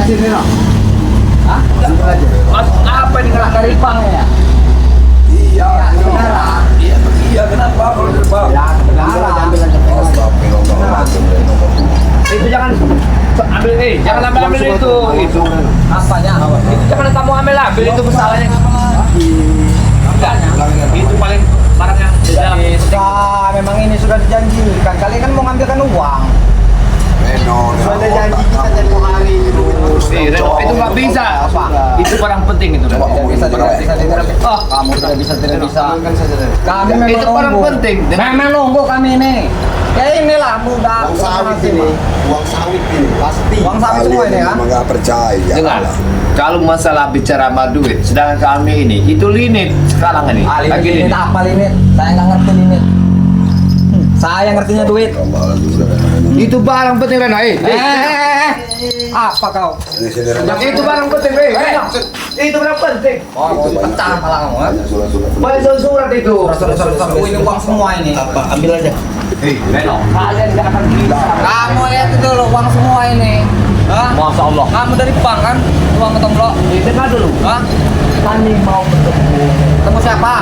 sini no. Hah? Apa ini kena dari bank ya? Iya, saudara. Iya, kenapa kalau terbang? Ya, saudara. Itu jangan ambil jangan ambil itu. Apanya? Itu jangan kamu ambil itu kesalahannya. Itu paling barang yang di dalam. Sudah, memang ini sudah dijanjikan. Kalian kan mau ngambilkan uang. Sudah janji kita tempoh hari itu. Itu nggak bisa. Itu barang penting itu. Tidak bisa. Oh, kamu tidak bisa. Kami memang Itu barang nunggu. penting. Memang nunggu kami ini. Ya inilah mudah. Uang sawit ini, uang sawit ini pasti. Uang sawit semua ini kan. Memang nggak percaya. Dengar, kalau masalah bicara sama duit, sedangkan kami ini itu limit sekarang ini. Lagi Limit limit. apa limit? Saya nggak ngerti limit. Saya ngertinya duit. Itu barang penting kan? Apa kau? Itu barang penting, Itu barang penting. Oh, mau pecah kepala kamu kan? Banyak surat itu. Surat-surat ini uang semua ini. Apa? Ambil aja. Reno, kalian nggak akan bisa. Kamu lihat itu loh uang semua ini. Hah? Masya Allah. Kamu dari bank kan? Uang ketemu lo. Dengar dulu. Hah? Kami mau bertemu. Ketemu siapa?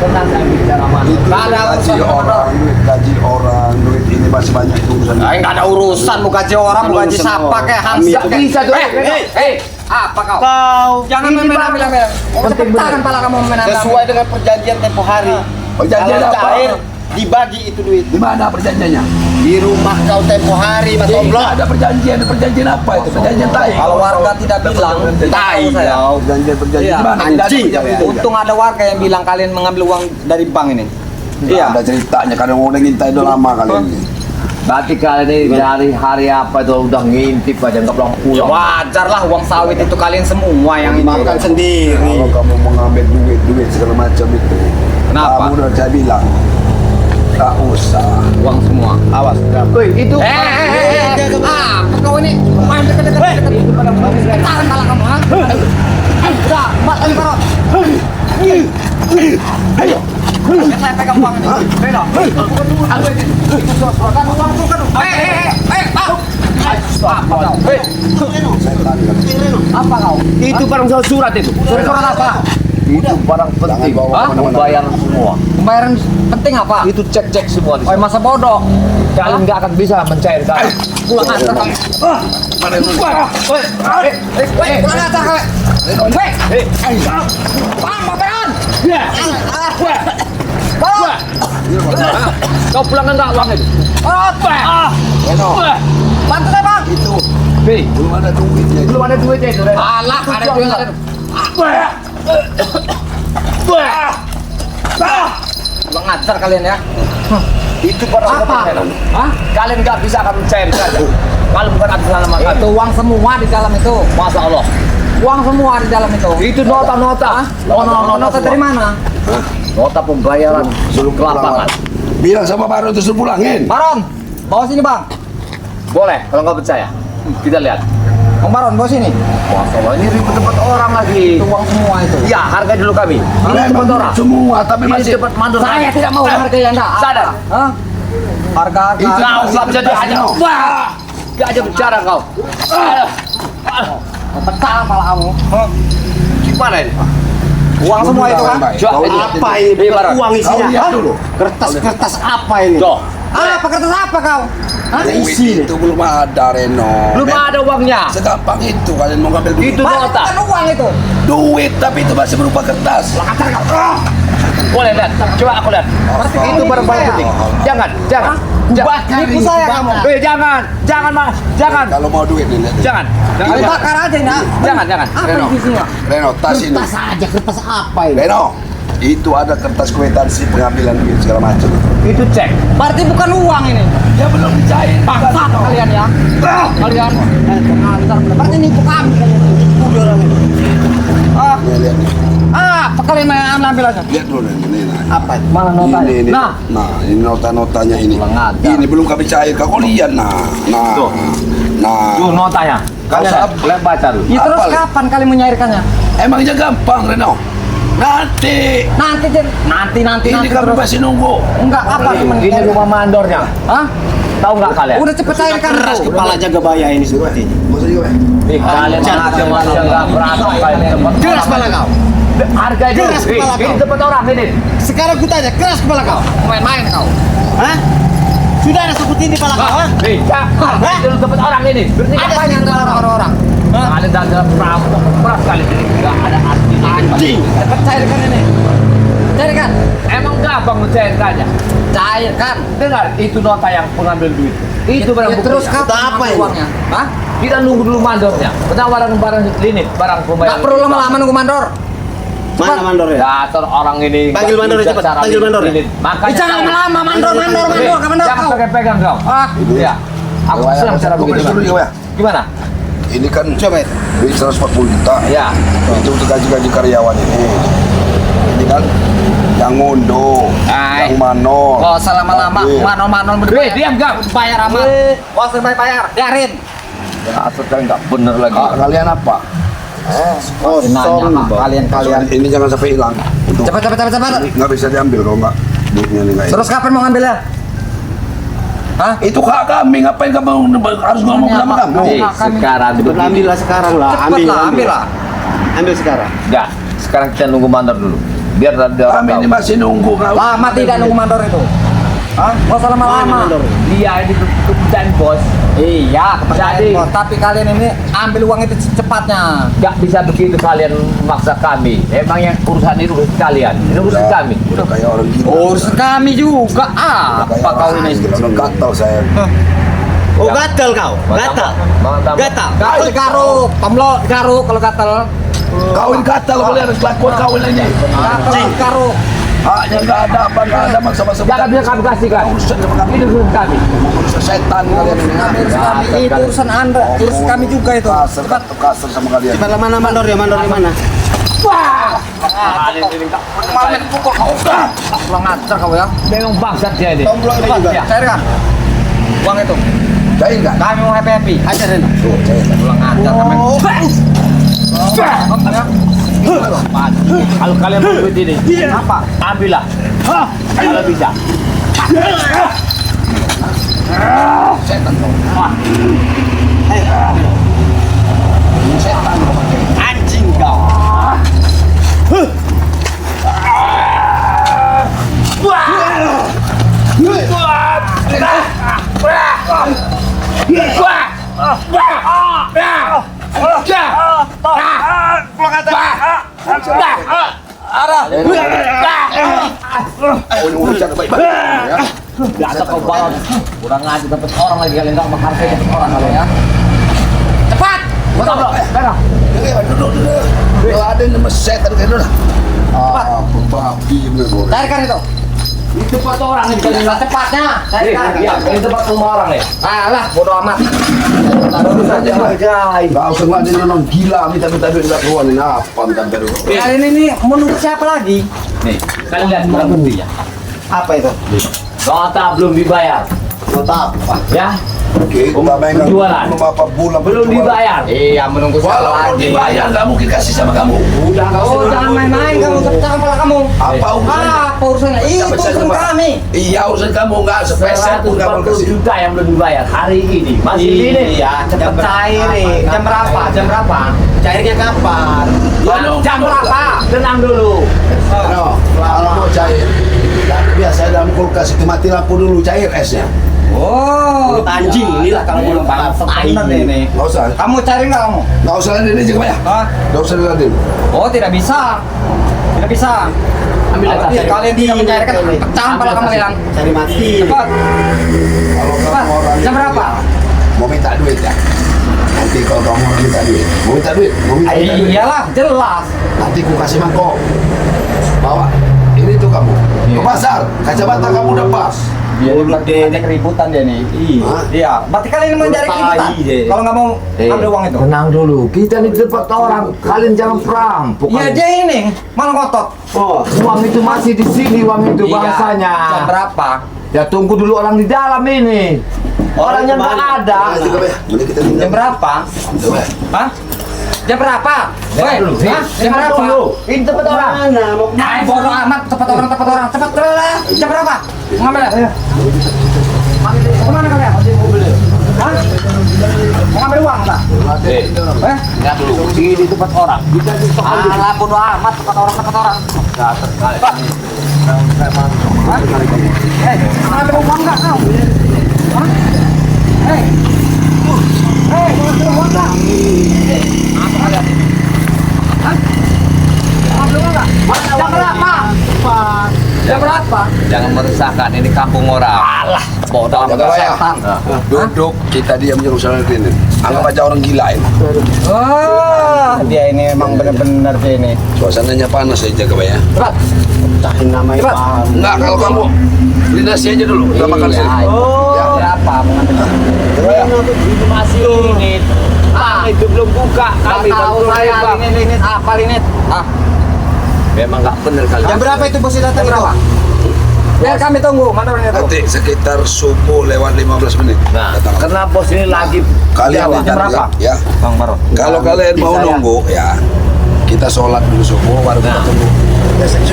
Tenang saya bicara sama. Itu Nggak ada gaji urusan orang, gaji orang, duit ini masih banyak itu urusan. Nggak ada urusan, mau gaji orang, mau gaji siapa kayak Hamzah kayak. Bisa tuh. Apa kau? Jangan Ini main-main. penting Tangan pala kamu main Sesuai dengan perjanjian tempo hari. Perjanjian Kalau apa? cair dibagi itu duit. Di mana perjanjiannya? Di rumah kau tempo hari Mas Omlo. Ada perjanjian apa itu? Perjanjian tai. Kalau warga tidak bilang, tahu saya. Perjanjian Iya, di mana? Tidak ada anjing. perjanjian. Untung ada warga yang bilang kalian mengambil uang dari bank ini. Iya. Ada ceritanya karena orang ngintip udah lama kalian ini. Berarti kalian ini dari hari apa itu udah ngintip aja nggak pulang Ya pulang. wajar lah uang sawit itu kalian semua yang ini. Makan sendiri. Kalau kamu mengambil duit segala macam itu, Kenapa? kamu udah saya bilang, tak usah. Uang semua. Awas. Woi, itu Apa kau ini? Main dekat-dekat. Tahan pala kamu, ha? Udah, mat lagi parot. Ayo. Saya pegang uang ini. Reno. Bukan uang, bukan. Apa kau? Apa kau? itu barang surat itu. Surat apa? Itu barang penting. bawa kemana-mana. Bayar semua. Pembayaran penting apa? Itu cek semua. Oh, masa bodoh. Kalian nggak akan bisa mencairkan. Pulang aja kau. Pulang aja kau. Bang, baperan. Kau pulang enggak uang itu? Bantu saya, Bang. Itu Hei, belum ada duitnya. belum ada duitnya itu. Reno. Alah, ada duit. Bang ngajar kalian ya. Itu barang Apa? penting. Hah? Kalian nggak bisa akan mencairkan. Kalau bukan atas nama kami. Itu uang semua di dalam itu. Masya Allah. Uang semua di dalam itu. Itu nota-nota. Nota dari mana? Nota pembayaran sebelum ke lapangan. Bilang sama Baru terus pulangin. Baron, bawa sini, Bang. Boleh, kalau nggak percaya. Kita lihat. Bang Baron, bawa sini. Masya Allah, ini ribet tempat orang lagi. Itu uang semua itu. Ya, harga dulu kami. Ini tempat Memang orang. semua, tapi Ini masih tempat mandor. Saya tidak mau hargai Anda. Sadar. Hah? Harga-harga. Itu Kau nggak bisa dihajar. Wah, nggak aja bicara kau. Pecah kepala kamu. Gimana ini? Uang semua itu kan? Kau lihat Apa itu. ini? Bukan uang Kau isinya. lihat Hah? dulu. Kertas apa ini? Tuh, Apa kertas apa kau? Hah? Duit isi. itu belum ada, Reno. belum ada uangnya. Segampang itu kalian mau ngambil duit. Itu Bang, nota. bukan uang itu. Duit, tapi itu masih berupa kertas. Boleh lihat. Coba aku lihat. Itu barang-barang penting. Jangan. Nipu saya kamu. Jangan, jangan. Kalau mau duit nih, lihat. Jangan. Kali bakar aja ini. ah. Jangan. Apa Reno. isinya? Reno, tas ini. Kertas aja, kertas apa ini? Reno, itu ada kertas kwitansi pengambilan duit segala macam. Itu cek. Berarti bukan uang ini. Ya belum dicair. Bangsat kalian ya. Kalian. Berarti nipu kami kalian. Udah orang ini. Nih, lihat nih. Apa kalian ambil aja? Lihat dulu nih. Apa? Mana notanya? Ini. Nah, Ini nota-notanya ini. Kurang ajar. Ini belum kami cair. Kau lihat, Tuh. tuh notanya. Kau sab- Kalian baca dulu. Ya terus Apa? kapan kalian menyairkannya? Emangnya gampang, Reno? Nanti. Nanti Ini nanti kami terus. masih nunggu. Enggak apa Ini rumah mandornya. Hah? Tahu nggak kalian? Udah cepet cairkan Keras tuh. kepala jaga bahaya ini seperti ini. Maksudnya gimana? Kalian macam-macam nggak berantem kalian. Keras kepala kau. Harga itu. Keras kepala kau. Ini tempat orang ini. Sekarang ku tanya, keras kepala kau. Main-main kau. Hah? Sudah ada seperti ini kepala kau, ha? Harga itu tempat orang ini. Berarti Ada apa sih yang orang-orang. Kalian dalam perampok keras kali ini. Nggak ada artinya. Anjing. Cepet cairkan ini. Cairkan. Emang gampang mencairkannya. Cairkan. Dengar, itu nota yang pengambil duit. Itu barang bukti. Terus Kita apa ini? uangnya? Hah? Kita nunggu dulu mandornya. Penawaran barang klinik, barang pembayaran. Gak perlu lama-lama nunggu mandor. Mana mandor ya? Dator orang ini. Panggil nggak mandor bisa cepat, cara panggil mandor. klinik. Makanya Jangan tahu. lama mandor Jangan kau. pakai pegang kau. Ah, Iya. Aku senang cara begitu. Dulu ya. Gimana? Ini kan Coba itu. duit 140 juta. Ya. Itu untuk gaji-gaji karyawan ini. Ini kan yang ngondo, Ay. yang manor. oh selama-lama Iya. manor-manor Weh, diam kau. bayar amat. Bos bayar. Biarin. Asal kan nggak bener lagi. Kalian apa? Kosong. Kalian. Ini jangan sampai hilang. Untuk Cepat. nggak bisa diambil kalau nggak duitnya nih nggak. Terus kapan mau ngambilnya? Hah? Itu hak kami, ngapain kamu harus ngomong sama kamu? Sekarang Ambil lah sekarang lah. Cepet lah, ambil lah. Ambil sekarang. Enggak. Sekarang kita nunggu mandor dulu. Biar ada orang Kami ini tahu. masih nunggu. Lama tidak nunggu mandor itu. Hah? Gak usah lama-lama. Dia ini keputusan bos. Iya, kepercayaan Jadi- bos. Tapi kalian ini ambil uang itu secepatnya. Nggak bisa begitu kalian memaksa kami. Emang yang urusan ini urusan kalian. Ini urusan kami. Udah kayak orang gila. Urusan kami juga. Udah kayak Apa kau orang ini? gila. Udah gatal saya. Oh, gatal kau. Gatal. Gatal. Gatal garuk, tomlo garuk kalau gatal. Kawin kata kalau kalian harus lakukan kawin ini. Gatal garuk. Haknya nggak ada apa nggak ada maksa-maksa. Jangan bisa kami kasihkan. Urusan sama kami. Ini urusan kami. Urusan setan kalian ini. Urusan kami itu urusan anda, urusan kami juga itu. Kasar, kasar sama kalian. Cepat mana mandor ya? Mandor di mana? Kalian ini nggak Malah pukul kau. Pulang ngajar kau ya. memang bangsat dia ini. Tomblok ini juga. Ya. Cairkan. Uang itu. Cair nggak? Kami mau happy. Ajar Rena. Tuh, cair. Pulang ngajar kami. Kalau kalian mau duit ini, Apa? ambillah. Kalau bisa. Anjing kau. Oh, ini urusan baik-baik. Ya. Nggak ada kau balon. Kurang aja dapat orang lagi kalian nggak menghargai dapat orang kalian ya. Cepat. Betul bro. Betul. Duduk. Kalau ada yang nama setan kayak dulu. Ah, babi bener. Cairkan itu. Itu foto orang nih kalian. Cepatnya. Cairkan. Iya, ini tempat rumah orang nih. Alah, bodo amat. Baru saja. Gak usah ngeladen orang gila minta-minta duit nggak keluar ini apa minta dulu. Kalian ini menunggu siapa lagi? Nih, kalian lihat barang buktinya. Apa itu? Nota belum dibayar. Nota apa? Ya, Oke, kita mainkan Jualan. berapa bulan belum dibayar. Iya, menunggu siapa Walaupun lagi? dibayar nggak mungkin kasih sama kamu. Udah nggak Oh, usah. jangan main-main kamu, pecah kepala kamu. Apa urusannya? Apa urusannya? Itu urusan kami. Iya urusan kamu nggak sepeser pun nggak mau 140 kasih. juta yang belum dibayar hari ini. Masih ini. Iya, cepet cair. Jam berapa? Jam berapa? Cairnya kapan? Jam berapa? Tenang dulu. No, kalau mau cair, biasa dalam kulkas itu mati lampu dulu cair esnya. Oh, Anjing, inilah kalau belum paham. standar ini. Nggak usah, Kamu cari nggak kamu? nggak usah laden aja ya. Hah? Nggak usah laden. Oh, tidak bisa. Tidak bisa. Ambil atas. Kalian tidak mencairkan, pecah kepala kamu yang. Cari mati. Cepat. Kalau Cepat. kamu orang Jam berapa? mau minta duit ya. Nanti kalau kamu orang minta duit, mau minta duit. Iyalah, jelas. Nanti ku kasih mangkok. Bawa. Ini tuh kamu. Ke pasar. Kacamata kamu udah pas. Iya, banyak keributan dia nih. Hah? Iya, berarti kalian mencari keributan. Kalau nggak mau ambil uang itu. Tenang dulu. Kita di tempat orang. Kalian jangan perampok. Iya, dia ini malah ngotot. Oh, Uang itu masih di sini. Uang itu Iya, bahasanya. Jam berapa? Ya tunggu dulu orang di dalam ini. Orang yang nggak ada. Ayo juga ya. Mending kita tinggal. Jam berapa? Coba ya. Hah? Jam berapa? Woi, hah? Jam berapa? Ini tempat orang. mana? Mau Ay, bodoh amat, cepat orang, cepat orang, cepat. Jam berapa? Ngambil ya? Ambil, cepat. Kemana kalian? Hah? Mau ngambil uang tak? Nggak dulu. Di tempat orang. Alah, bodo amat tempat orang. Nggak terkali. Hah? Ngambil uang nggak kau? Hah? Mau ngambil uang nggak? Apa kalian? Hah? Mau ngambil uang nggak? Jam berapa? Jam berapa? Jangan meresahkan, ini kampung orang. Alah, bodoh amat Jaga ya. setan. Duduk, kita diam aja usaha ini. Anggap aja orang gila ini. Oh, dia ini memang benar-benar dia ini. Suasananya panas saya jaga ya. Cepat. Cahin namanya Cepat. paham. Enggak, kalau kamu linasi aja dulu. Kita makan sini. Oh, ya berapa? Mau ngambil Ini masih linit. Itu belum buka. Kami tahu baru saya lewat. linit apa linit? Memang nggak benar kali. Jam berapa itu bos datang itu? Berapa? Biar kami tunggu, mana orangnya tuh? Nanti sekitar subuh lewat 15 menit. Nah, Datang. karena bos ini lagi Kalian Jawa. lihat berapa? ya. Bang Baro. Kalau kalian mau Bisa ya. nunggu ya, kita sholat dulu subuh baru kita Nah. tunggu.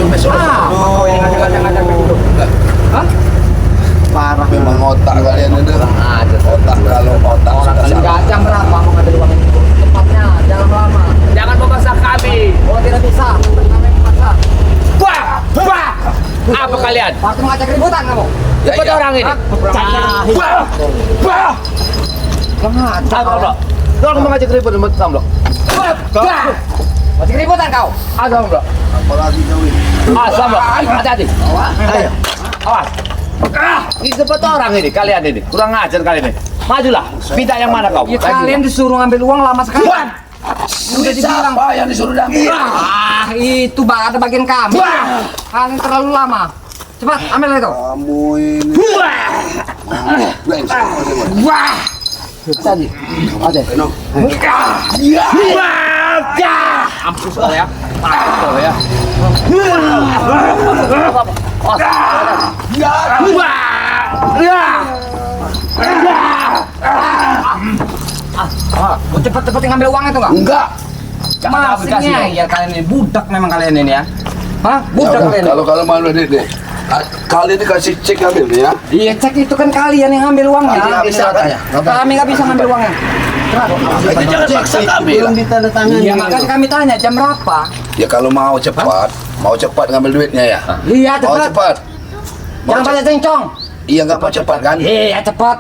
Besok Kau ini ngajak-ngajak dulu. Hah? Parah. Memang otak kalian ini. kurang aja. Otak kalau otak sudah Enggak, salah. jam berapa mau ngambil uang itu? Tempatnya, jangan lama. Jangan memaksa kami. Oh, tidak bisa. Kami memaksa. Wah, wah. Apa kalian? Waktu ngajak ributan kamu. Cepat iya. orang ini. Wah, wah. Ngajak Tahu kau. bro. Tolong mengajak ribut sama kamu bro. Ngajak ributan kau. Asam bro. Apalagi kau ini. Asam bro. Hati-hati. Ayo. Awas. Ini cepat orang ini. Kalian ini. Kurang ajar kalian ini. Majulah. Minta yang mana kau? Ya, kalian disuruh ngambil uang lama sekali. Udah siapa yang disuruh damai? Ah, itu ada bagian kami. Kalian terlalu lama. Cepat, ambil itu. Kamu ini. Wah. Tadi. Ada. Eno. Ampus kau ya. Ampus kau ya. Mau cepet-cepet ngambil uang itu enggak? Enggak. Maksudnya ya kalian ini budak memang kalian ini ya. Hah? Budak kalian. Kalau kalau mau deh. Kalian dikasih cek ambil ya. Iya, cek itu kan kalian yang ngambil uangnya. Kalian bisa tanya. Kami nggak bisa ngambil uangnya. Jadi jangan paksa kami Belum lah. ditandatangani. Iya, makanya kami tanya jam berapa? Ya kalau mau cepat ngambil duitnya ya. Iya, Mau cepat. cepat. Jangan banyak cencong. Iya nggak mau cepat kan? Iya, cepat.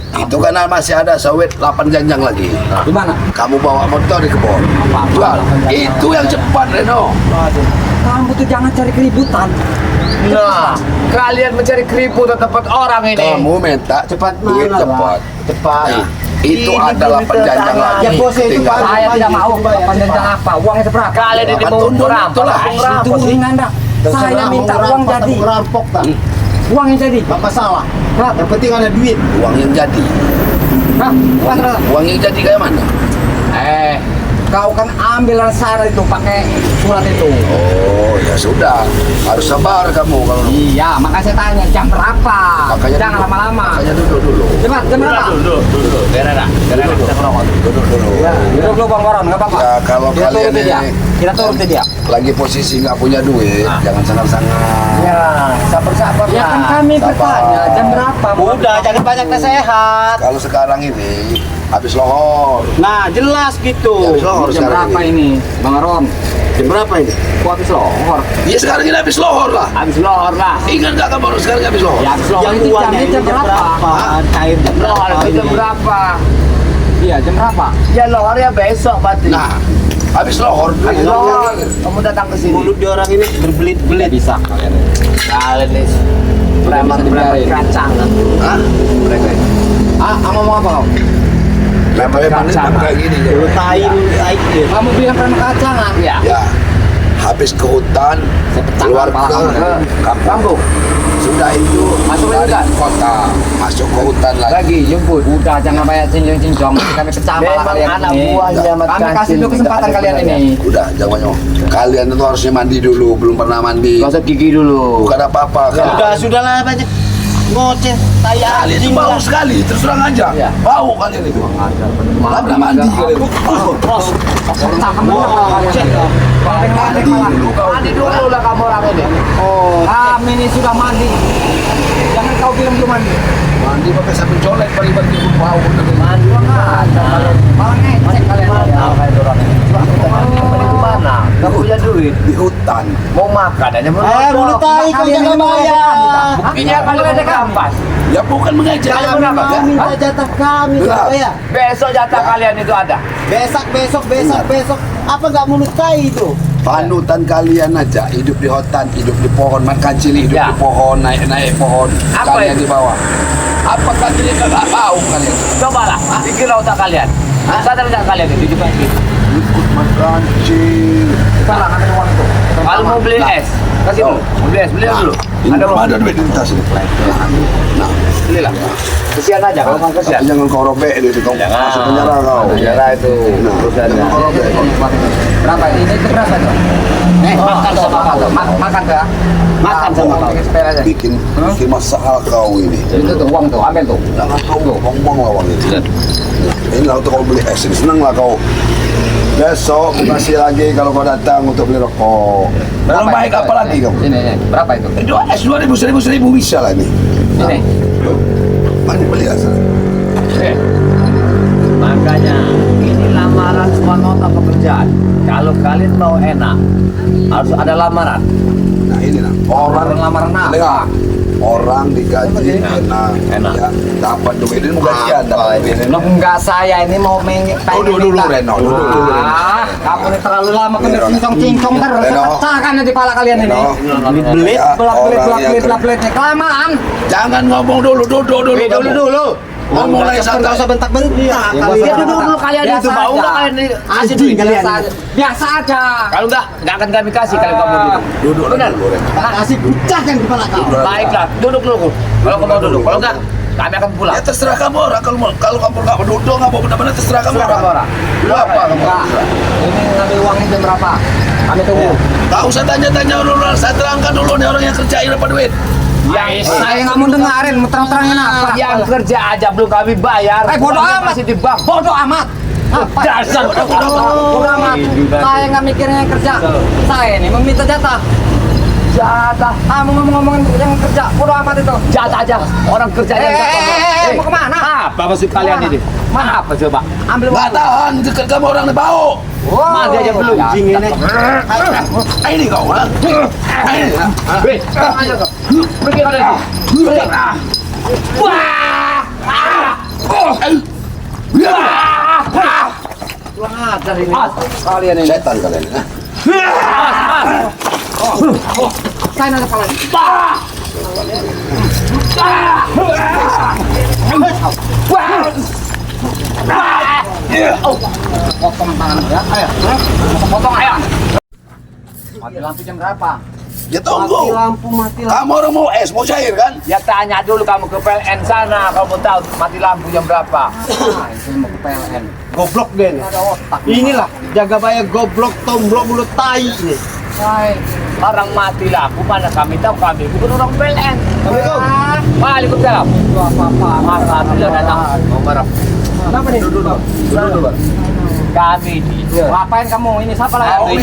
Itu kan masih ada sawit 8 janjang lagi. Di mana? Kamu bawa motor di kebun. Jual. Itu yang cepat Reno. Kamu tuh jangan cari keributan. Nah, kalian mencari keriput ke tempat orang ini. Kamu minta Cepat duit mana, cepat. Cepat. Nah, itu Ini ada 8 janjang lagi. Ya, bos, itu Tinggal. Pak. Saya tidak mau. Bayar, Panjang apa? Uangnya seberapa? Kalian ini Apa mau tunduk merampok. itulah. Itu urusan Anda. Saya minta uang jadi. Rampok tak? Uang yang jadi. Bapak salah. Hah? Yang penting ada duit. Uang yang jadi. Hah? Uang berapa? Uang yang jadi kayak mana? Kau kan ambil syarat itu pakai surat itu. Oh ya sudah. Harus sabar kamu kalau. Iya, makanya saya tanya jam berapa? Makanya Jangan duduk. lama-lama. Makanya duduk dulu. Cepat, jam berapa? Dulu. Gerada kita merokok. Duduk dulu. Duduk dulu Bang Waron, nggak apa-apa. Ya kalau Kita kalian turuti dia. ini Kita turuti dia. lagi posisi nggak punya duit, jangan sangat-sangat. Ya, Sabar-sabar ya kan kami Sabar. bertanya jam berapa? Udah, jangan banyak nasihat. Kalau sekarang ini habis lohor. Nah, jelas gitu. Habis lohor Jam sekarang berapa ini. ini, Bang Waron? Jam berapa ini? Kok habis lohor? Iya sekarang ini habis lohor lah. Habis lohor lah. Ingat nggak kamu sekarang habis lohor? Ya habis lohor itu uangnya jamnya ini jam berapa? Cair jam Lohor berapa itu jam ini? berapa? Iya, jam berapa? Ya lohor ya besok berarti. Nah, habis lohor. Habis lohor. Kamu datang ke sini. Mulut dia orang ini berbelit-belit. Bisa kalian. Kalian ini preman-preman kacangan. Hah? Mereka ini. Kamu mau apa kau? Preman kayak gini. ya. Mulut tai dia. Kamu bilang preman kacangan? Ya. Ya, habis ke hutan, keluar ke kampung. Sudah itu Masuk ke dari hutan? kota, masuk ke hutan lagi. Lagi jemput. Udah jangan banyak cincong-cincong. Kami pecah malah Memang kalian anak ini. buahnya Mat Kami kasih Kancil, dulu kesempatan nggak ada kalian gunanya. ini. Udah, jangan banyak. Kalian itu harusnya mandi dulu, belum pernah mandi. Gosok gigi dulu. Bukan apa-apa. Udah, sudahlah banyak ngoceh. Tai Kalian itu anjing bau lah. sekali, terus terang aja. Iya. Bau kalian itu. Malah pernah mandi kalian. Pecah kamu kalian. Mandi dulu kau. Mandi dulu lah kamu orang ini. Oh, kami ini sudah mandi. Jangan kau bilang belum mandi. Mandi pakai sabun colek paribat di bau. Mandi ada. Malah ngecek kalian ya. Kayak orang ini. Di mana? Nggak punya duit. Di hutan. Mau makan aja mau. Mulut tai kau Kalian jangan ini bayar. Buktinya kalau ada kampas. Ya bukan mengejek. Jangan mau minta jatah kami Berat. bayar. Besok jatah kalian itu ada. Besok. Apa nggak mulut tai itu? Panutan kalian aja hidup di hutan, hidup di pohon, makan cili hidup Ya. di pohon, naik pohon. Apa Kalian itu? di bawah. Apakah kalian nggak bau kalian? Cobalah, pikirlah otak kalian. Sadar nggak kalian itu juga gitu. Ikut makan cili. Salah kan uang itu. Kalau mau beli es, kasih dulu. Mau beli es, beli dulu. Ini Ada belum mau? ada duit di tas ini. Nah, Belilah. Kesian aja kalau mau kesian. tapi jangan kau robek itu kau masuk penjara kau. Penjara itu urusannya. Jangan kau robek. Berapa ini itu berapa tuh? Makan sama kau. Makan tuh ya. Makan sama kau. Sepele aja. Bikin masalah kau ini. Itu tuh uang tuh, ambil tuh. Jangan kau buang-buang lah uang itu. Ini lah untuk kau beli es ini senang lah kau. Besok aku kasih lagi kalau kau datang untuk beli rokok. Kalau baik apa lagi kau? Ini, berapa itu? Itu es 2.000 bisa lah ini. Ini. Mana beli asal? Makanya ini lamaran semua nota pekerjaan. Kalau kalian mau enak, harus ada lamaran. Nah ini nah Lamaran apa? dengar. Orang digaji enak, Enak. ya, dapat duit ini mau gajian dapat duit ini. Lo enggak saya ini mau Dulu Reno, dulu. Ah, kamu ini terlalu lama kena cincong-cincong terus. Reno. Pecahkan nanti pala kalian ini. Belit. Ya, Belak-belit, orang yang belak-belit, nih. Kelamaan. Jangan ngomong dulu, duduk dulu. kamu. Ngomong lagi santai. Usah bentak-bentak. Dia duduk dulu kalian itu bau nggak kalian ini kasih duit kalian. Biasa aja. Kalau nggak akan kami kasih kalau kamu duduk. Duduk Benar. dulu, Reno. Kasih pecahkan kepala kau. Baiklah, duduk dulu. Kalau kamu mau duduk, kalau enggak, kami akan pulang. Ya terserah kamu orang kalau kamu nggak mau duduk nggak mau benar-benar terserah kamu Terserah kamu orang. orang. Lu apa kamu? Enggak. Ini ngambil uangnya jam berapa? Kami tunggu. Tak usah tanya-tanya dulu, saya terangkan dulu nih orang yang kerjain dapat duit. Saya nggak mau dengerin, mau terang-terangin apa? Yang kerja aja belum kami bayar. Bodoh Uangnya amat. masih di bank. Bodoh amat. Apa? Dasar Bodoh amat. Saya nggak mikirnya yang kerja. Saya ini meminta jatah. Jatah. Kamu ngomong-ngomongin yang kerja. Bodoh amat itu. Jatah aja. Orang kerja yang Mau kemana? Apa maksud kalian ini? Mana? Apa coba? Ambil Nggak uang. tahan dekat kamu orang nih bau. Mandi aja belum. Ini. Ini kau lah. Ini. Weh, aja kau. Pergi kau dari sini. Pergi. Wah! Kurang ajar ini. Kalian ini. Setan kalian ini. Saya nanya kalian. Potong tangan ya. Ayo. Potong ayo. Mati lampu jam berapa? Ya tunggu. Mati lampu. Kamu orang mau es, mau cair kan? Ya tanya dulu kamu ke PLN sana kalau mau tahu mati lampu jam berapa. Nah, itu mau ke PLN. Goblok Den. Ada otak. Inilah jaga bayar goblok tomblok mulut tai ini. Hai. Orang mati lampu mana kami tahu, kami bukan orang PLN. Assalamualaikum. Waalaikumsalam. Itu apa-apa. Masa sudah datang. Mau marah. Kenapa nih? Duduk. Kami di Ngapain kamu? Ini siapa lagi?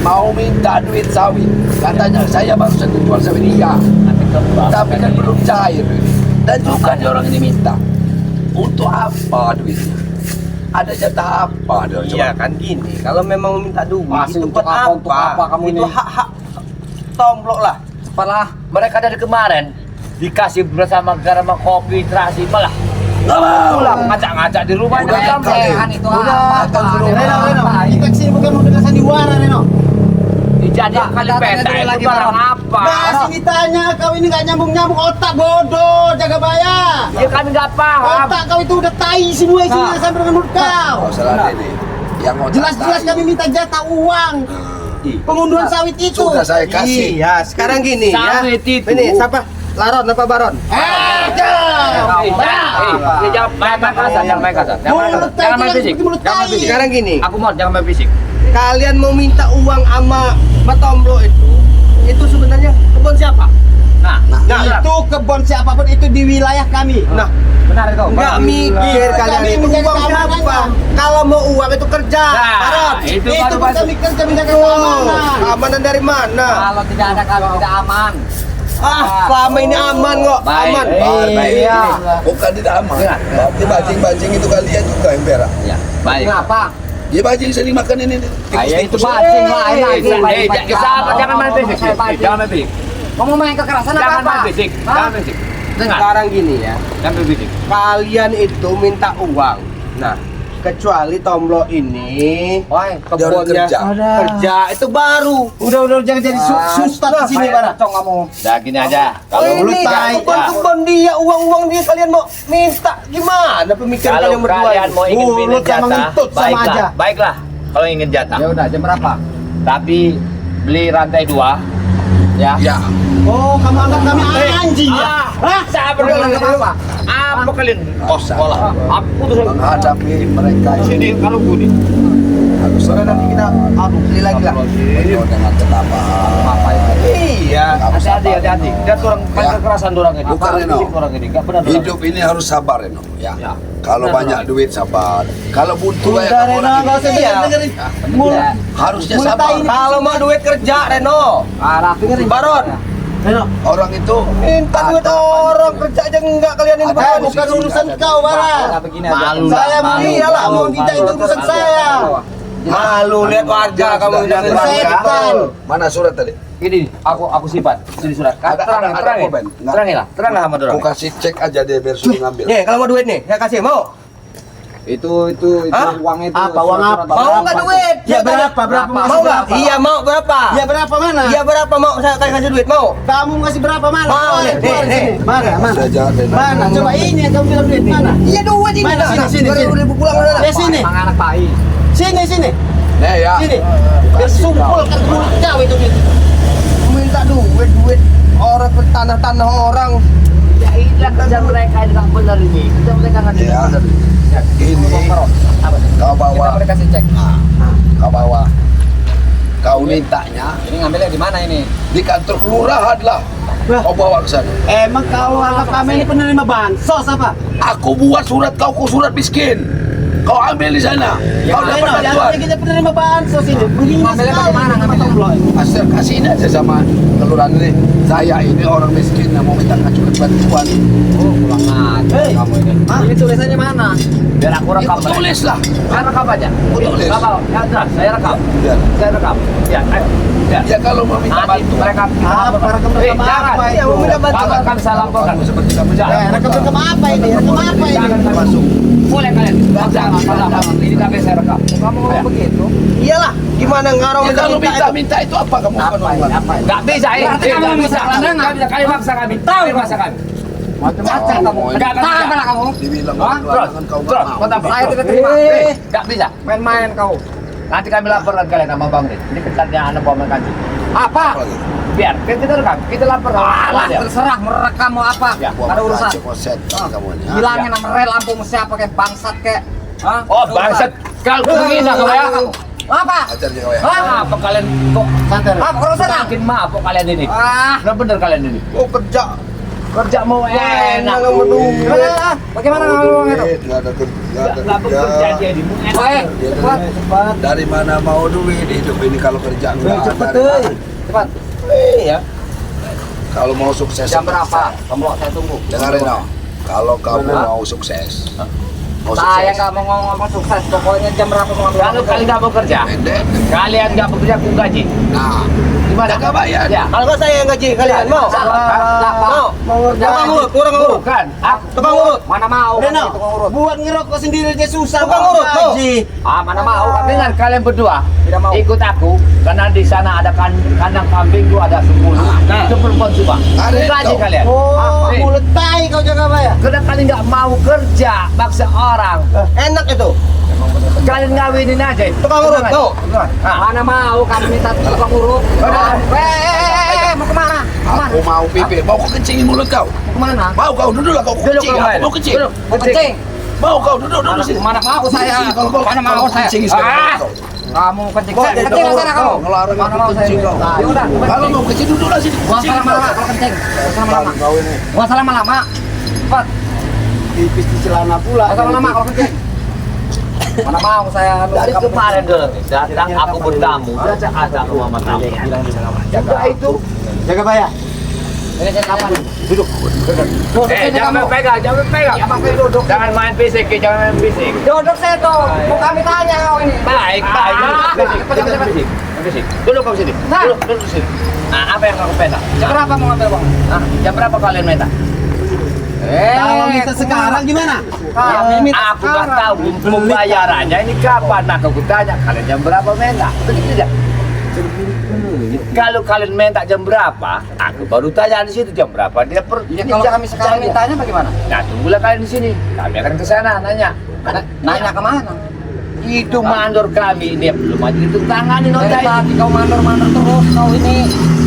Mau minta duit sawit. Katanya saya baru saja jual sawit dia. Tapi kan belum cair. Dan juga dia orang ini minta. Untuk apa duitnya? Ada jatah apa dia? Iya kan gini, kalau memang meminta duit Masih itu untuk buat apa, untuk apa kamu itu ini? hak-hak tomblok lah. Malah mereka dari kemarin dikasih bersama garam kopi terasi malah Nggak mau. pulang ngacak-ngacak di rumah Udah, dengan Kang. Sehan itu Udah, apa? Kang, suruh. Reno, kita kesini bukan mau dengar sandiwara Reno. jadi kali datangnya peta dulu itu lagi, barang Bang. apa? Masih ditanya kau ini nggak nyambung otak bodoh jaga bayar. Ya kami nggak paham. Otak kau itu udah tai semua isinya sampai dengan mulut kau. Oh, salah ini. Yang mau Jelas-jelas kami minta jatah uang. Pengunduhan sawit itu. Sudah saya kasih. Iya, sekarang gini Sawit itu. Ini siapa? Laron apa Baron? Jangan main kasar, jangan main kasar. Jangan main fisik. Jangan main fisik. Sekarang gini, Aku mau jangan main fisik. kalian mau minta uang sama Matomblo itu sebenarnya kebun siapa? Nah, Nah, itu kebun siapapun itu di wilayah kami. Nah, Benar itu. nggak mikir kalian itu uang siapa? Kalau mau uang itu kerja, Nah, Baron. itu Itu baru bukan masuk. mikir menjaga keamanan. Keamanan dari mana? Kalau tidak ada kami tidak aman. selama ini aman kok. Baik. Aman. Baik. Iya. Bukan tidak aman. Iya. Berarti bajing-bajing itu kalian juga yang berak. Ya, baik. Kenapa? Ya bajing sering makan ini. Ayo itu tikus-tikus. bajing lain lagi. Sahabat jangan main fisik. Jangan main fisik. Kamu main kekerasan apa? Jangan main fisik. Jangan main fisik. Dengar. Sekarang gini ya. Jangan main fisik. Kalian itu minta uang. Nah, kecuali Tomlo ini Woi, Dia orang kebunnya kerja. itu baru. udah jangan jadi sustat di sini bara. Cong kamu. Dah gini aja. Oh, Kalau ini kebun dia, uang dia kalian mau minta gimana pemikiran kalau kalian berdua? kalian mau ingin Mulut minum sama jatah, ngentut sama aja. baiklah. Baiklah. Kalau ingin jatah. Ya udah, jam berapa? Tapi beli rantai 2 ya. Ya. Oh, kamu anggap kami anjing ya? Hah? Sabar dulu. Apa kalian kos sekolah? Aku tuh Menghadapi mereka sini ini kalau gini. harus Soalnya nanti kita beli lagi lah. penuh dengan kenapa. Iya. Hati-hati. Lihat orang main Ya. kekerasan orang ini. Bukan, Reno. Fisik orang ini. Enggak benar. Hidup ini harus sabar, Reno. Ya. Ya. Kalau Benar, banyak Reno. duit sabar. Kalau buntu kayak Udah kamu Reno, orang enggak usah ini, dengerin. harusnya Mulut sabar. ini. Kalau mau duit kerja, Reno. Arah, dengerin. Baron, Reno, Orang itu minta duit orang kerja aja enggak kalian ini Ada Baron. bukan urusan kau, Bara. begini Malu Saya lah, malu. iyalah, mau minta itu urusan saya. Malu lihat warga kamu sudah bilang dibayar. warga. Setan. Mana surat tadi? Gini, aku simpan. Sini surat. Ada- Terang, ada terang. komen? Nggak. Terang lah. Terang lah sama Aku orang. kasih cek aja dia biar suruh ngambil. Nih, kalau mau duit nih, saya kasih mau. Itu Hah? uang itu. Apa, uang apa? Mau enggak duit? Ya berapa? Berapa? Mau enggak? Iya, mau berapa? Ya berapa mana? Iya berapa mau saya kasih duit mau? Kamu ngasih berapa mana? Mau, Keluarin, nih, keluarin nih. sini. Mana? Sudah jangan, Reno. Mana? Coba ini yang kamu bilang duit mana? Iya duit ini. Mana? Nah, Sini, 2000 pulang udah. Ya sini. Anak pai. Sini. Nih ya. Sini. Biar sumpulkan mulut kau itu duit. Minta duit orang ke tanah-tanah orang. Ya inilah kerja mereka yang nggak benar ini. Kerja mereka nggak Ya. benar. Ini kau bawa. Kita kasih cek. Kau bawa. Kau mintanya Ini ngambilnya di mana ini? di kantor kelurahan lah. Lah. Kau bawa ke sana. Emang kau anggap kami ini penerima bansos apa? Aku buat surat kau surat miskin. Kau ambil di sana. Kau dapat Jangan bantuan. kita penerima bansos ini. Begini Ngambilnya sekali bagaimana, sama ngambilnya? Tomlo ini. Asal kasihin aja sama kelurahan ini. Saya ini orang miskin yang mau minta ngajukan bantuan. Oh, kurang ajar Hei. kamu ini. Ini tulisannya mana? Biar aku rekam. Itu tulis lah. Saya rekam aja. Tulis. Rekam. Ya, jelas. Saya rekam. Ya. Saya rekam. Ya, ayo. Ya. Ya kalau mau minta Nanti bantuan. mereka Apa, rekam-rekam jangan. apa itu? Ya, mau minta bantuan. Kamu akan saya laporkan. Seperti kamu jangan. Rekam-rekam apa ini? Rekam apa ini? Jangan kalian masuk. Boleh kalian. Jangan. Ini kami saya rekam. Kamu ngomong begitu? Iyalah, gimana ngarong Ya kalau minta minta itu apa kamu Apa ini? Apa ini? Nggak bisa ini. Berarti kamu Nggak bisa. Nggak bisa. Kalian maksa kami. Tahu maksa kami. Macam-macam kamu. Nggak bisa. Tahan kamu. Dibilang Hah? orang Terus, kau terus, nggak kau tak mau. saya tidak terima. Eh. Nggak bisa. Main-main kau. Nanti kami laporkan kalian sama Bang Rin. Ini kentatnya anak bawa makan. Apa? Apa lagi? Biar kita rekam. Kita lapor. Alah, terserah merekam mau apa. Ya, Buat Ada urusan. kacau, setan kamu ini. ha? Bilangin nama rel lampu siapa kayak bangsat kayak. Hah? Oh, bangsat. Kau begini kau ya. Apa? Ajar dia kau ya. Hah? Apa kalian kok Santai. Apa urusan? makin mabuk kalian ini? Ah, Bener kalian ini. Oh kerja. Kerja mau enak. Enak mau duit. bagaimana kalau itu? Duit, nggak ada kerja. Nggak bekerja dia di Baik, cepat. Dari mana mau duit hidup ini kalau kerja enggak Cepet dari euy. mana? Cepat. Iya. Kalau mau sukses Jam berapa? Kamu saya tunggu. dengarin no. Kalau kamu mau sukses mau Saya sukses nggak mau ngomong sukses. Pokoknya jam berapa mau ngambil? Kalau kalian nggak bekerja, pendek kalian nggak bekerja aku gaji. nah Gimana? nggak bayar Ya. Kalau nggak saya yang gaji kalian mau? Mau? Mau Tukang urut, kurang urut. Bukan. Aku Tukang urut. Mana mau? Reno, Tukang urut. buat ngerokok sendiri aja susah. Tukang Bang. urut, mau. Gaji. Mana mau? Dengar kalian berdua. Tidak mau. Ikut aku karena di sana ada kandang kambing tuh ada 10. Nah. Itu perempuan semua. Ada Gaji itu. kalian. Oh, Nih. mulut tai kau jaga bayar. Karena kalian nggak mau kerja, maksa orang. Enak itu. Kalian ngawinin aja. Tukang urut, Dengar. mau. Nah, Mana mau kamu minta tukang urut? Mau kemana? aku mau pipi mau kau kencingin mulut kau Mau kemana? mau kau duduk lah kau kencing aku mau kencing Mau kencing? mau kau duduk sini Mana mau saya? Sini, kalau kau Mana mau saya? kencing sekarang Ah! kau. Kamu kencing. Kau Kencing duduk, sana kamu. kau ngelarang Mana aku mau saya? kencing kau. Ya udah. kalau mau kencing duduklah sini Gua kencing salah lama kalau kencing. Gua salah lama. kau ini Gua salah lama. Cepat. tipis di celana pula Gua salah lama kalau kencing. Mana mau saya dari kemarin dulu datang aku bertamu, ada rumah tamu. Juga itu jaga bayar. Ini saya kapan? Duduk. Jangan pegang. Jangan main fisik, jangan main fisik. Duduk saya tuh. Mau kami tanya kau ini. Baik. Fisik. Duduk kau sini. Duduk sini. Nah, apa yang kamu minta? Berapa mau ngambil uang? Jam berapa kalian minta? Kalau minta sekarang gimana? Aku nggak tahu pembayarannya ini kapan. Nah, aku tanya kalian jam berapa minta? Begitu tidak? Kalau kalian minta jam berapa, aku baru tanya di situ jam berapa. Dia Ya kalau kami sekarang mintanya bagaimana? Nah, tunggulah kalian di sini. Kami akan ke sana nanya. Nanya kemana? Itu mandor kami dia belum aja ditangani Dari nota tadi kau mandor-mandor terus kau ini.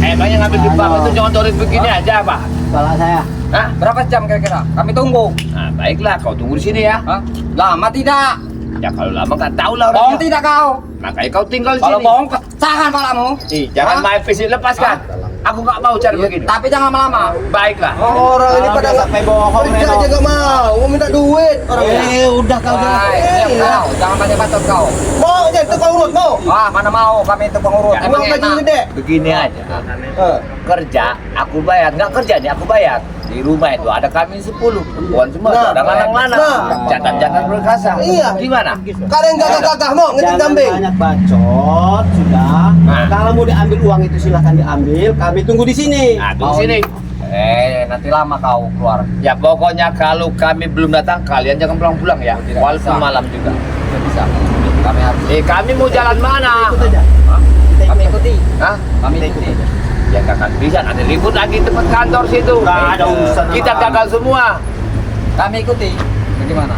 Emangnya ngambil di bank itu nyontorin begini aja apa? Kepala saya. Hah? Berapa jam kira-kira? Kami tunggu. Nah, baiklah kau tunggu di sini ya. Hah? Lama tidak? Ya kalau lama nggak tahu lah Bohong orangnya. tidak kau? Makanya kau tinggal di Kalau sini. bohong pecahan palamu. Jangan Hah? main fisik, lepaskan. Aku nggak mau cari begini. Tapi jangan lama-lama. Baiklah. Orang ini pada sampai bohong kerja aja gak mau minta duit. Orang ini. udah kau Iya. kau. Jangan banyak bacot kau. Mau jadi tukang urut mau. Ah, mana mau kami itu pengurus. Ya, Emang Uang gaji enak. gede. Begini aja. Kerja, aku bayar. Nggak kerja nih, aku bayar. Di rumah itu ada kami 10. Perempuan semua, Nah. ada lanang-lanang. Nah. Jangan-jangan berkasa. Iya. Gimana? Kalian gagah-gagah mau ngetik kambing. banyak bacot sudah. Nah. Kalau mau diambil uang itu silahkan diambil. Kami tunggu di sini. Nah, tunggu sini. Nanti lama kau keluar. Ya pokoknya kalau kami belum datang, kalian jangan pulang-pulang ya. Walaupun bisa. malam juga. Tidak bisa. Kami harus. Kami mau jalan mana? Ikut aja. Kami ikuti. Hah? Kami ikuti. Ya nggak akan bisa, nanti ribut lagi tempat kantor situ. Nggak ada urusan Kita apa-apa. gagal semua. Kami ikuti. Bagaimana?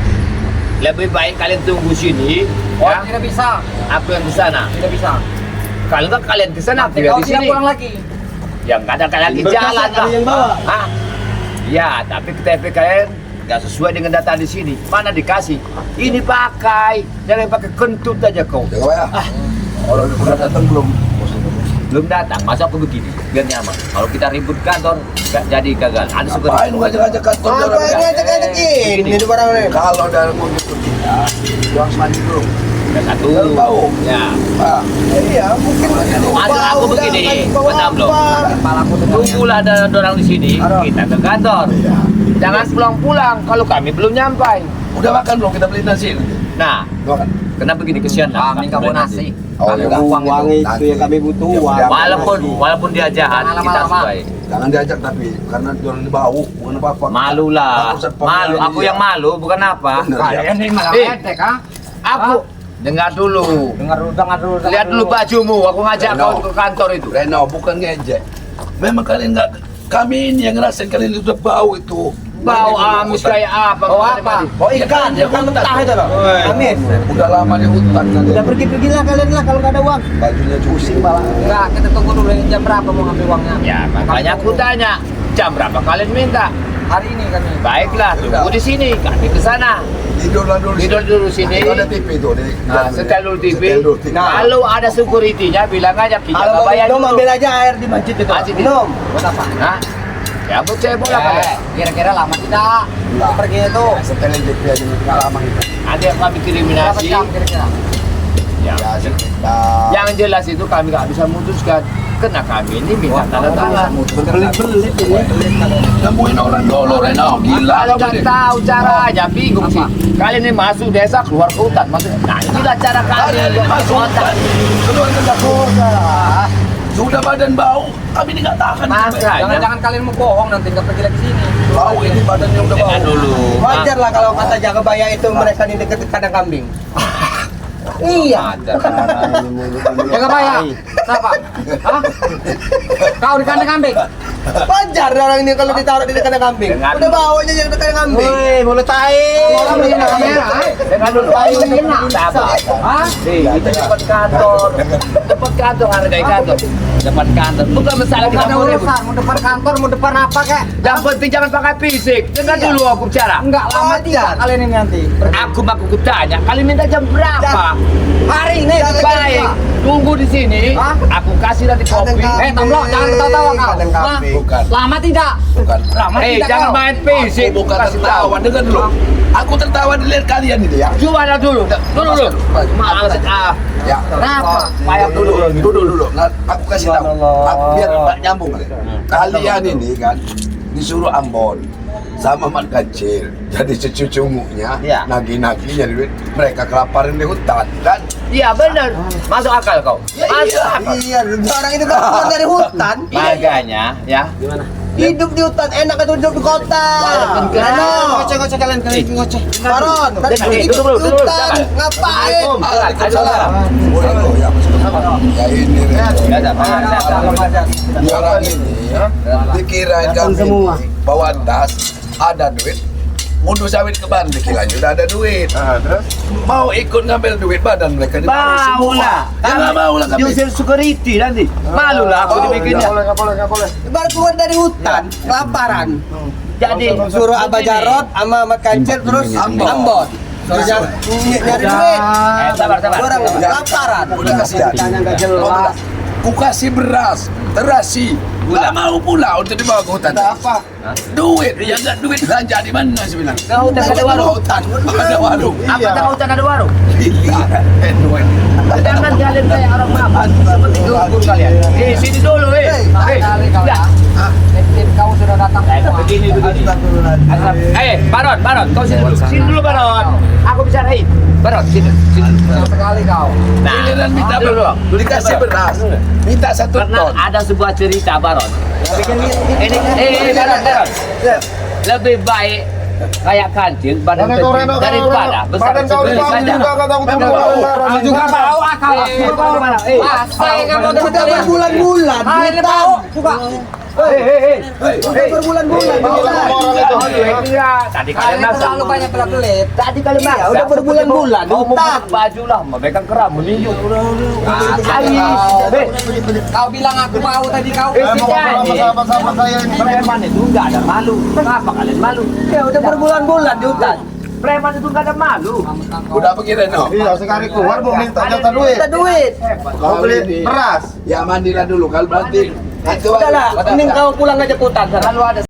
Lebih baik kalian tunggu sini. Oh, Ya. tidak bisa. Aku yang di sana. Tidak bisa. Kalau nggak kalian ke sana, Nanti aku yang kau di tidak sini. pulang lagi. Ya nggak ada kalian lagi Berkas jalan ada lah. yang bawa. Hah? Ya, tapi KTP kalian nggak sesuai dengan data di sini. Mana dikasih? Ini pakai, jangan pakai kentut aja kau. Jaga ya. Orang udah datang belum? Belum datang, masa aku begini? Biar nyaman. Kalau kita ribut kantor, nggak jadi gagal. Ada Ngapain lu seperti ngajak-ngajak kantor Apa orang? ini ngajak-ngajak ini di barang ini? Kalau dalam mobil kita, uang mandi dulu. satu. Jangan bau. Ya. Ah, Iya, mungkin Maksud aku begini, Mas Amlo. Kepalaku Tunggulah ada orang di sini, kita ke kantor. iya. Jangan pulang-pulang kalau kami belum nyampai. Udah makan belum? Kita beli nasi. Nah, Makan. kenapa begini kesian lah. Kami kamu nasi. Oh, Kami iya. nggak uang Uang itu. itu yang kami butuh Ya, uang. udah. Walaupun dia jahat, Jangan kita lama-lama. sesuai. Jangan diajak tapi karena orang ini bau, bukan apa-apa. Malu lah, Takut satpam malu. ini Aku dia. yang malu, bukan apa. Bener, ya. Kalian ini malah Eh. ledek, ah. Aku dengar dulu. Dengar dulu, dengar dulu. dengar Lihat dulu bajumu, aku ngajak Reno. kau ke kantor itu. Reno, bukan ngejek. Memang kalian nggak, kami ini yang ngerasain kalian itu udah bau itu. Bau amis kayak apa? Bau apa? Bau ikan, ikan mentah itu loh. Amin. Udah lama di hutan Udah kalian. pergi-pergilah kalian lah kalau nggak ada uang. Bajunya pusing malah. Enggak, kita tunggu dulu jam berapa mau ngambil uangnya. Ya, makanya aku tanya, jam berapa kalian minta? Hari ini kami. Baiklah, tunggu di sini, kami ke sana. Tidur dulu. Tidur dulu sini. Itu ada TV tuh. Nah, setel dulu TV. Setel dulu TV. Nah, kalau ada security-nya bilang aja kita Kalau nggak mau bayar minum dulu. ambil aja air di masjid itu. Masjid itu. Minum. Buat apa? Nah, ya buat saya bola kalian. Kira-kira lama tidak? Enggak. Pergi itu. Setelin TV aja nggak lama itu. Ada yang kami Berapa kriminasi. jam kira-kira? Ya, Ya, yang jelas itu kami nggak bisa memutuskan. Kena kami ini minta tanda tangan. Berbelit-belit ini. Nemuin orang dulu, Reno. Gila. Kalau nggak tahu caranya, bingung sih. Kalian ini masuk desa, keluar ke hutan. Maksudnya, nah inilah cara kami. Kalian masuk hutan. Keluar ke dapur. Sudah badan bau, kami ini nggak tahan. Makanya. Jangan-jangan kalian mau bohong nanti nggak pergi lagi sini. Bau ini badannya udah bau. Dengar dulu. Wajar lah kalau kata jaga baya itu mereka di dekat kandang kambing. Iya. Jaga bayar. Siapa? Hah? Kau di kandang kambing? Wajar orang ini kalau ditaruh di dekat kandang kambing. Dengar Udah dulu. bawa aja yang dekat kandang kambing. Woi, mulut tai. Orang menghina kamera, ah? Dengar dulu. Sabar. Hah? Itu depan kantor. Depan kantor, hargai kantor. Depan kantor. Bukan masalah Nggak kita ada mau ribut. urusan, mau depan kantor, mau depan apa kek? Yang penting jangan pakai fisik. Dengar dulu aku bicara. Enggak lama Wajar. tidak kalian ini nanti. Aku tanya, kalian minta jam berapa? Hari ini Baik. Tunggu di sini. Hah? Aku kasih nanti kopi. Tomlo, jangan ketawa kau. Kadang Hah? kafe. Bukan. Lama tidak? Bukan. Lama tidak Jangan kau? main fisik. Aku bukan Kasih tahu. tertawa, dengar dulu. Aku tertawa dilihat kalian itu ya. Coba dulu. Dulu. Males Ya. Kenapa? Payah Dulu. Nah, aku kasih tahu. Aku biar Pak nyambung kali. Kalian ini kan disuruh Ambon sama Mat Kecil jadi cucu-cumunya Iya. nagi-naginya duit mereka kelaparan di hutan kan. Iya benar. Masuk akal kau. Masuk akal. Iya, orang itu kan keluar dari hutan. Makanya ya. Hidup di hutan enak atau hidup di kota. Ngoceh-ngoceh kalian ngoceh. Baron, tadi Duduk dulu. hutan ngapain? Waalaikumsalam. Oh, ya, ya ini Di orang ini dikirain kami bawa tas ada duit mundur sawit ke Bandung dikiranya udah ada duit. Mau ikut ngambil duit badan mereka di Mau semua. lah. Ya nggak mau lah kami. Diusir security nanti. Malu lah aku dibikinnya. Baru keluar dari hutan, kelaparan. Jadi Suruh Abah Jarot sama Mat Kancil terus Ambon. Ambon. Suruh nyari duit. sabar. Orang kelaparan. Udah kasihan. Nggak jelas. Ku kasih beras, terasi. Nggak mau pula untuk dibawa ke hutan. Apa? Duit, ya nggak duit belanja di mana sih bilang? ke hutan ada warung. Hutan, ada warung. Apa tengah hutan ada warung? Iya, duit. Jangan kalian kayak orang mapan seperti dukun kalian. Sini dulu, ya. Kau sudah datang. Begini. Baron, kau sini dulu. Sini dulu, Baron. Aku bicarain. Baron, sini. Sekali kau. Giliran minta dulu. dikasih beras, minta 1 Karena ton. ada sebuah cerita, Baron. Ini, Baron. Lebih baik kayak kancil badan kecil daripada besar kecil Juga tahu akal. Saya kan udah berbulan-bulan. Ini tahu. Suka. Udah berbulan-bulan. Tadi kalian masak. Terlalu banyak pelit. Tadi kalian masak. Udah berbulan-bulan. Mau buka baju lah, mau pegang keram, meninju. Kau bilang aku mau tadi kau. Sama saya ini. Preman itu nggak ada malu. Kenapa kalian malu? Ya udah berbulan-bulan di hutan. Preman itu nggak ada malu. Udah begini no. Iya, sekali keluar mau minta jatah duit. Kita duit. Mau beli beras. Ya mandilah dulu kalau berarti. Itu Udahlah, mending kau pulang aja ke hutan. Lalu ada